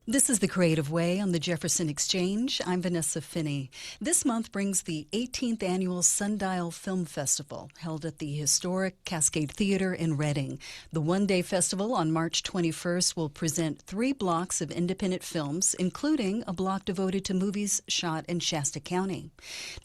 This is The Creative Way on the Jefferson Exchange. I'm Vanessa Finney. This month brings the 18th annual Sundial Film Festival, held at the historic Cascade Theater in Reading. The one-day festival on March 21st will present 3 blocks of independent films, including a block devoted to movies shot in Shasta County.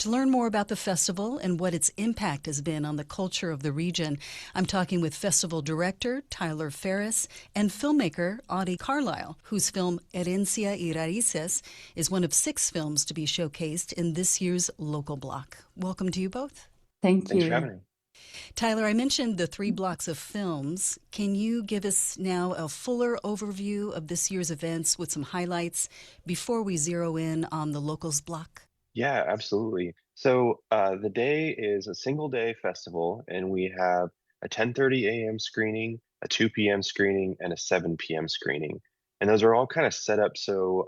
To learn more about the festival and what its impact has been on the culture of the region, I'm talking with festival director Tyler Ferris and filmmaker Autie Carlisle, whose film Herencia y Raíces is one of 6 films to be showcased in this year's local block. Welcome to you both. Thank Thanks for you. having me. Tyler, I mentioned the 3 blocks of films. Can you give us now a fuller overview of this year's events with some highlights before we zero in on the locals block? Yeah, absolutely. So the day is a single day festival, and we have a 10:30 a.m. screening, a 2 p.m. screening, and a 7 p.m. screening. And those are all kind of set up so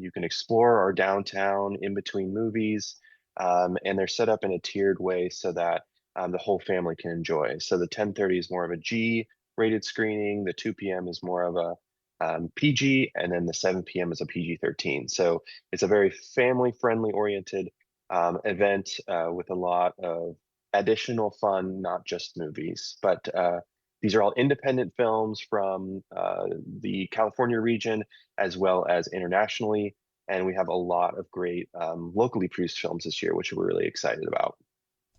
you can explore our downtown in between movies, and they're set up in a tiered way so that the whole family can enjoy. So the 10:30 is more of a G-rated screening, the 2 p.m. is more of a PG, and then the 7 p.m. is a PG-13. So it's a very family-friendly oriented event with a lot of additional fun, not just movies. But these are all independent films from the California region as well as internationally. And we have a lot of great locally produced films this year, which we're really excited about.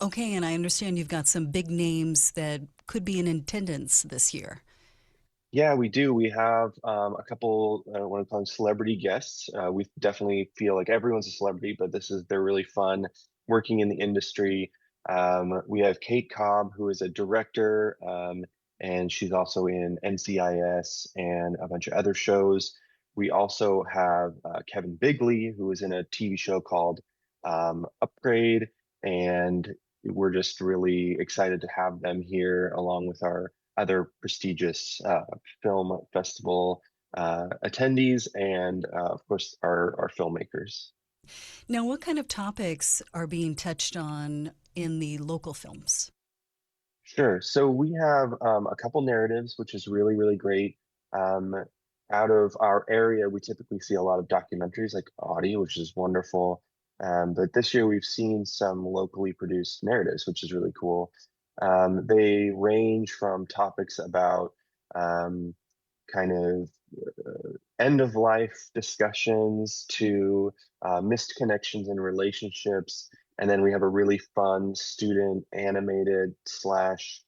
Okay, and I understand you've got some big names that could be in attendance this year. Yeah, we do. We have a couple, what I call celebrity guests. We definitely feel like everyone's a celebrity, but they're really fun working in the industry. We have Kate Cobb, who is a director, and she's also in NCIS and a bunch of other shows. We also have Kevin Bigley, who is in a TV show called Upgrade, and we're just really excited to have them here along with our other prestigious film festival attendees and, of course, our filmmakers. Now, what kind of topics are being touched on in the local films? Sure. So we have a couple narratives, which is really, really great. Um, Out of our area, we typically see a lot of documentaries like Autie, which is wonderful. But this year we've seen some locally produced narratives, which is really cool. They range from topics about um, kind of end of life discussions to missed connections in relationships. And then we have a really fun student animated slash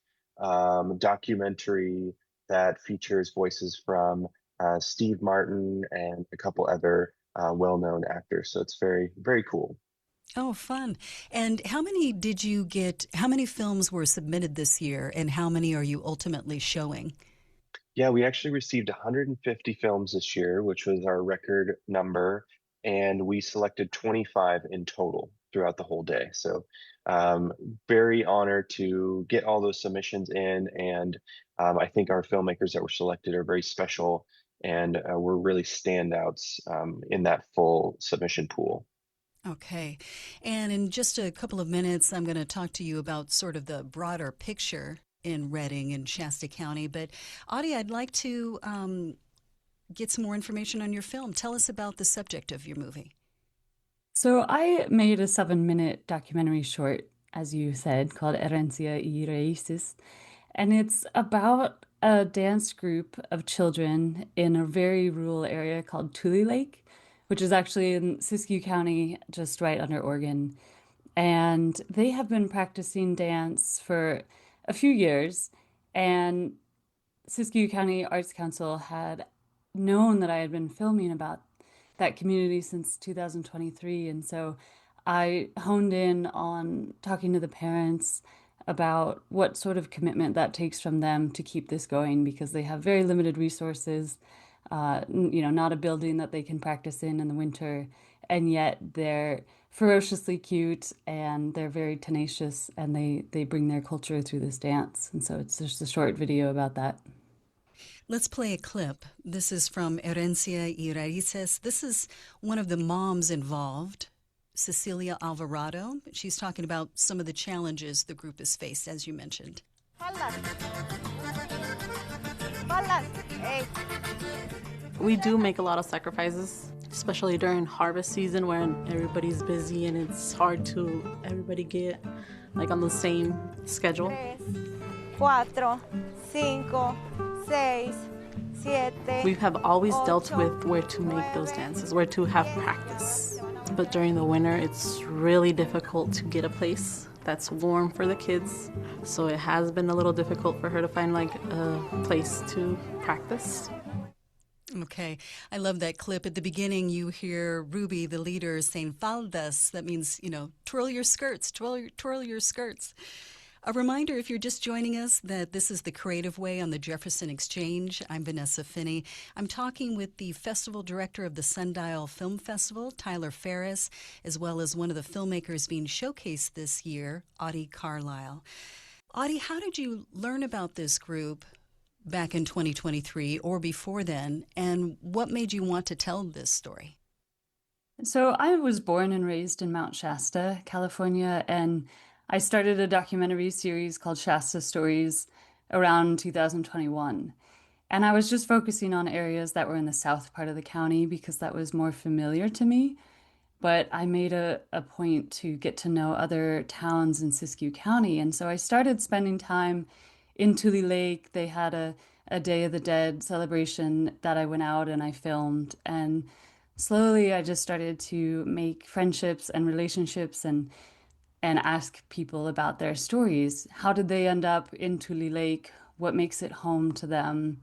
documentary that features voices from Steve Martin and a couple other well-known actors. So it's very, very cool. Oh, fun. And how many films were submitted this year, and how many are you ultimately showing? Yeah, we actually received 150 films this year, which was our record number, and we selected 25 in total throughout the whole day. So, um, very honored to get all those submissions in, and I think our filmmakers that were selected are very special, and were really standouts in that full submission pool. Okay. And in just a couple of minutes, I'm going to talk to you about sort of the broader picture in Reading and Shasta County. But Audie, I'd like to get some more information on your film. Tell us about the subject of your movie. So I made a 7-minute documentary short, as you said, called Herencia y Raíces. And it's about a dance group of children in a very rural area called Tulelake, which is actually in Siskiyou County, just right under Oregon. And they have been practicing dance for a few years. And Siskiyou County Arts Council had known that I had been filming about that community since 2023. And so I honed in on talking to the parents about what sort of commitment that takes from them to keep this going because they have very limited resources, not a building that they can practice in the winter. And yet they're ferociously cute and they're very tenacious and they bring their culture through this dance. And so it's just a short video about that. Let's play a clip. This is from Herencia y Raíces. This is one of the moms involved, Cecilia Alvarado. She's talking about some of the challenges the group has faced, as you mentioned. Palas. Palas. Hey. We do make a lot of sacrifices, especially during harvest season when everybody's busy and it's hard to everybody get like on the same schedule. 4, 5, 6, 7. We have always dealt with where to make those dances, where to have practice. But during the winter, it's really difficult to get a place that's warm for the kids. So it has been a little difficult for her to find like a place to practice. Okay, I love that clip. At the beginning, you hear Ruby, the leader, saying faldas. That means, twirl your skirts, twirl your skirts. A reminder, if you're just joining us, that this is The Creative Way on the Jefferson Exchange. I'm Vanessa Finney. I'm talking with the festival director of the Sundial Film Festival, Tyler Ferris, as well as one of the filmmakers being showcased this year, Autie Carlisle. Autie, how did you learn about this group back in 2023 or before then, and what made you want to tell this story? So I was born and raised in Mount Shasta, California, and I started a documentary series called Shasta Stories around 2021. And I was just focusing on areas that were in the south part of the county because that was more familiar to me. But I made a point to get to know other towns in Siskiyou County. And so I started spending time in Tulelake. They had a Day of the Dead celebration that I went out and I filmed. And slowly I just started to make friendships and relationships and ask people about their stories. How did they end up in Tulelake? What makes it home to them?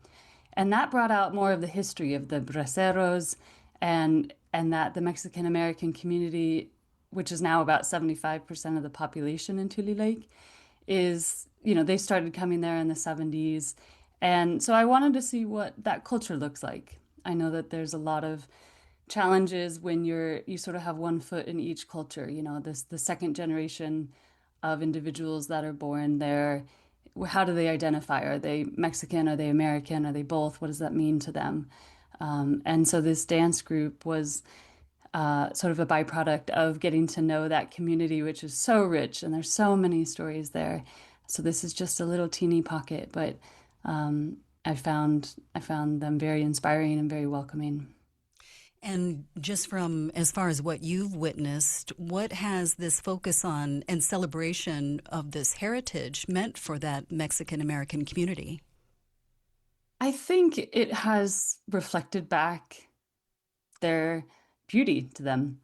And that brought out more of the history of the braceros and that the Mexican American community, which is now about 75% of the population in Tulelake, is, they started coming there in the 70s. And so I wanted to see what that culture looks like. I know that there's a lot of challenges when you sort of have one foot in each culture. The second generation of individuals that are born there, how do they identify? Are they Mexican? Are they American? Are they both? What does that mean to them? And so this dance group was sort of a byproduct of getting to know that community, which is so rich, and there's so many stories there. So this is just a little teeny pocket, but I found them very inspiring and very welcoming. And just from as far as what you've witnessed, what has this focus on and celebration of this heritage meant for that Mexican American community? I think it has reflected back their beauty to them.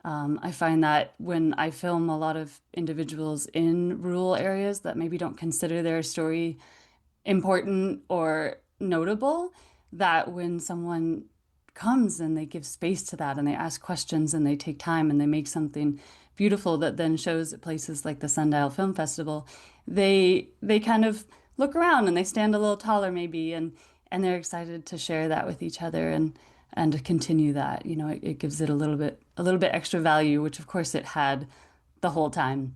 I find that when I film a lot of individuals in rural areas that maybe don't consider their story important or notable, that when someone comes and they give space to that and they ask questions and they take time and they make something beautiful that then shows at places like the Sundial Film Festival, they kind of look around and they stand a little taller maybe and they're excited to share that with each other and to continue that. It gives it a little bit extra value, which of course it had the whole time.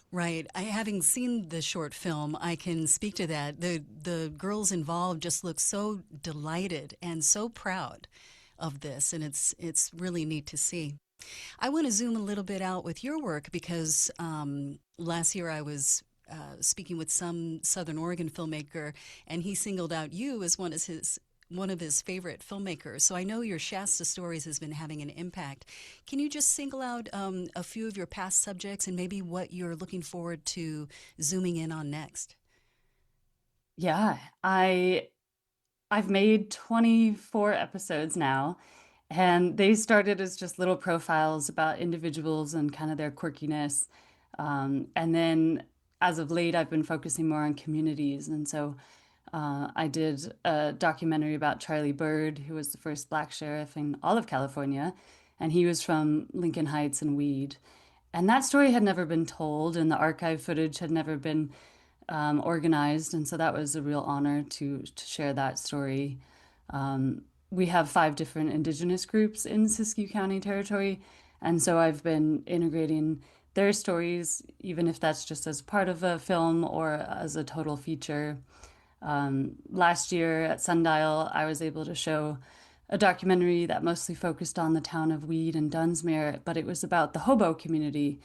Right. Having seen the short film, I can speak to that. The girls involved just look so delighted and so proud of this, and it's really neat to see. I want to zoom a little bit out with your work because last year I was speaking with some Southern Oregon filmmaker, and he singled out you as one of his favorite filmmakers. So I know your Shasta Stories has been having an impact. Can you just single out a few of your past subjects and maybe what you're looking forward to zooming in on next? Yeah, I've made 24 episodes now, and they started as just little profiles about individuals and kind of their quirkiness. And then as of late, I've been focusing more on communities. And so I did a documentary about Charlie Bird, who was the first Black sheriff in all of California, and he was from Lincoln Heights and Weed. And that story had never been told, and the archive footage had never been organized, and so that was a real honor to share that story. We have 5 different indigenous groups in Siskiyou County territory, and so I've been integrating their stories, even if that's just as part of a film or as a total feature. Last year at Sundial, I was able to show a documentary that mostly focused on the town of Weed and Dunsmuir, but it was about the hobo community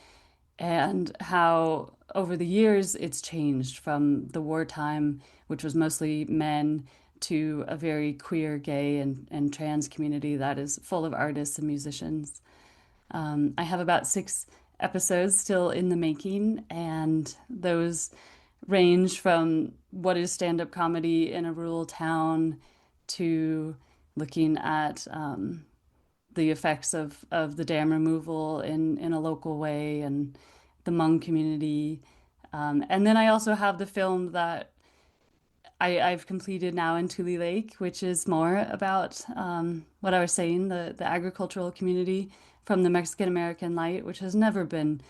and how over the years it's changed from the wartime, which was mostly men, to a very queer, gay, and trans community that is full of artists and musicians. I have about 6 episodes still in the making, and those range from what is stand-up comedy in a rural town to looking at the effects of the dam removal in a local way and the Hmong community. And then I also have the film that I've completed now in Tulelake, which is more about what I was saying, the agricultural community from the Mexican American Light, which has never been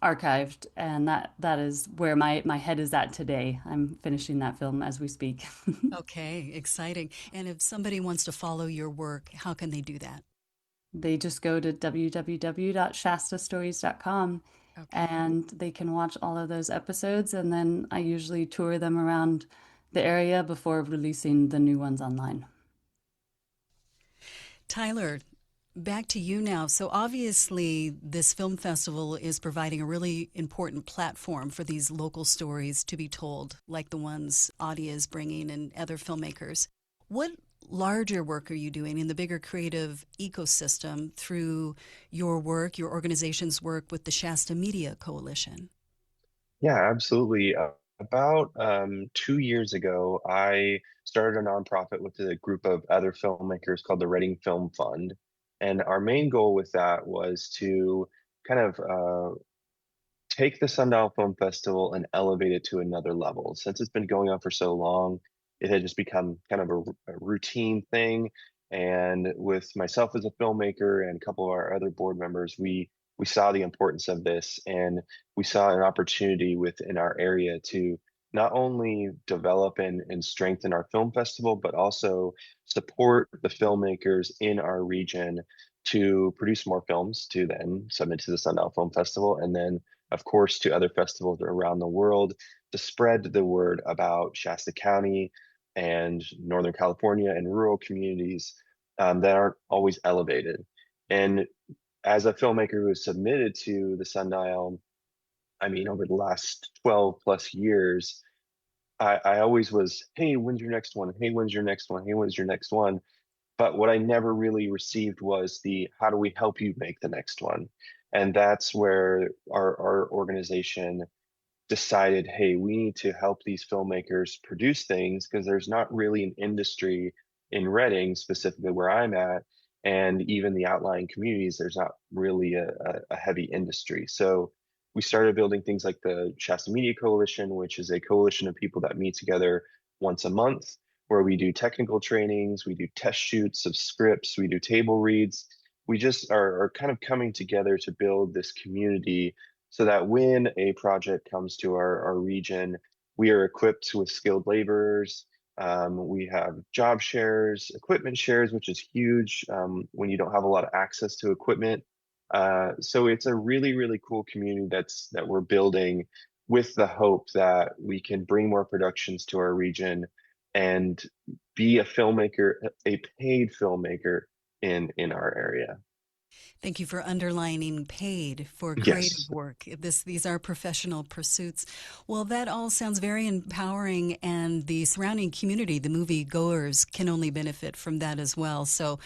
archived. And that is where my head is at today. I'm finishing that film as we speak. Okay, exciting. And if somebody wants to follow your work, how can they do that? They just go to www.shastastories.com Okay. and they can watch all of those episodes. And then I usually tour them around the area before releasing the new ones online. Tyler, back to you now. So obviously this film festival is providing a really important platform for these local stories to be told, like the ones Autie is bringing and other filmmakers. What larger work are you doing in the bigger creative ecosystem through your work, your organization's work with the Shasta Media Coalition? Yeah, absolutely. About 2 years ago, I started a nonprofit with a group of other filmmakers called the Reading Film Fund. And our main goal with that was to kind of take the Sundial Film Festival and elevate it to another level. Since it's been going on for so long, it had just become kind of a routine thing. And with myself as a filmmaker and a couple of our other board members, we saw the importance of this, and we saw an opportunity within our area to not only develop and strengthen our film festival, but also support the filmmakers in our region to produce more films to then submit to the Sundial Film Festival, and then, of course, to other festivals around the world to spread the word about Shasta County and Northern California and rural communities that aren't always elevated. And as a filmmaker who has submitted to the Sundial, I mean, over the last 12 plus years, I always was, hey, when's your next one? Hey, when's your next one? Hey, when's your next one? But what I never really received was the how do we help you make the next one? And that's where our organization decided, hey, we need to help these filmmakers produce things because there's not really an industry in Reading, specifically where I'm at, and even the outlying communities, there's not really a heavy industry. So we started building things like the Shasta Media Coalition, which is a coalition of people that meet together once a month, where we do technical trainings, we do test shoots of scripts, we do table reads. We just are kind of coming together to build this community so that when a project comes to our region, we are equipped with skilled laborers. We have job shares, equipment shares, which is huge when you don't have a lot of access to equipment. So it's a really, really cool community that we're building with the hope that we can bring more productions to our region and be a filmmaker, a paid filmmaker in our area. Thank you for underlining paid for Yes. creative work. These are professional pursuits. Well, that all sounds very empowering, and the surrounding community, the movie goers, can only benefit from that as well. So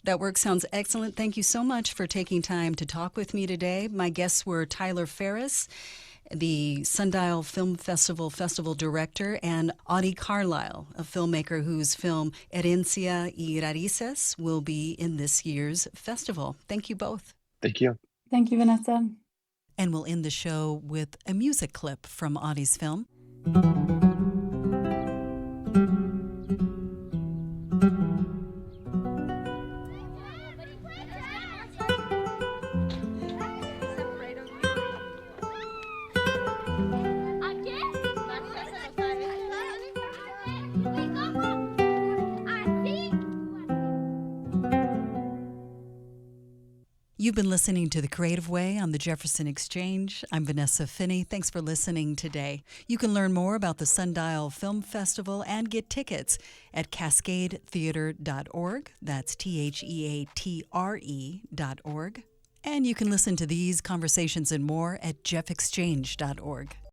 that work sounds excellent. Thank you so much for taking time to talk with me today. My guests were Tyler Ferris, the Sundial Film Festival director, and Autie Carlisle, a filmmaker whose film Herencia y Raíces will be in this year's festival. Thank you both. Thank you. Thank you, Vanessa. And we'll end the show with a music clip from Audie's film. You've been listening to The Creative Way on the Jefferson Exchange. I'm Vanessa Finney. Thanks for listening today. You can learn more about the Sundial Film Festival and get tickets at cascadetheater.org. That's THEATRE.org. And you can listen to these conversations and more at jeffexchange.org.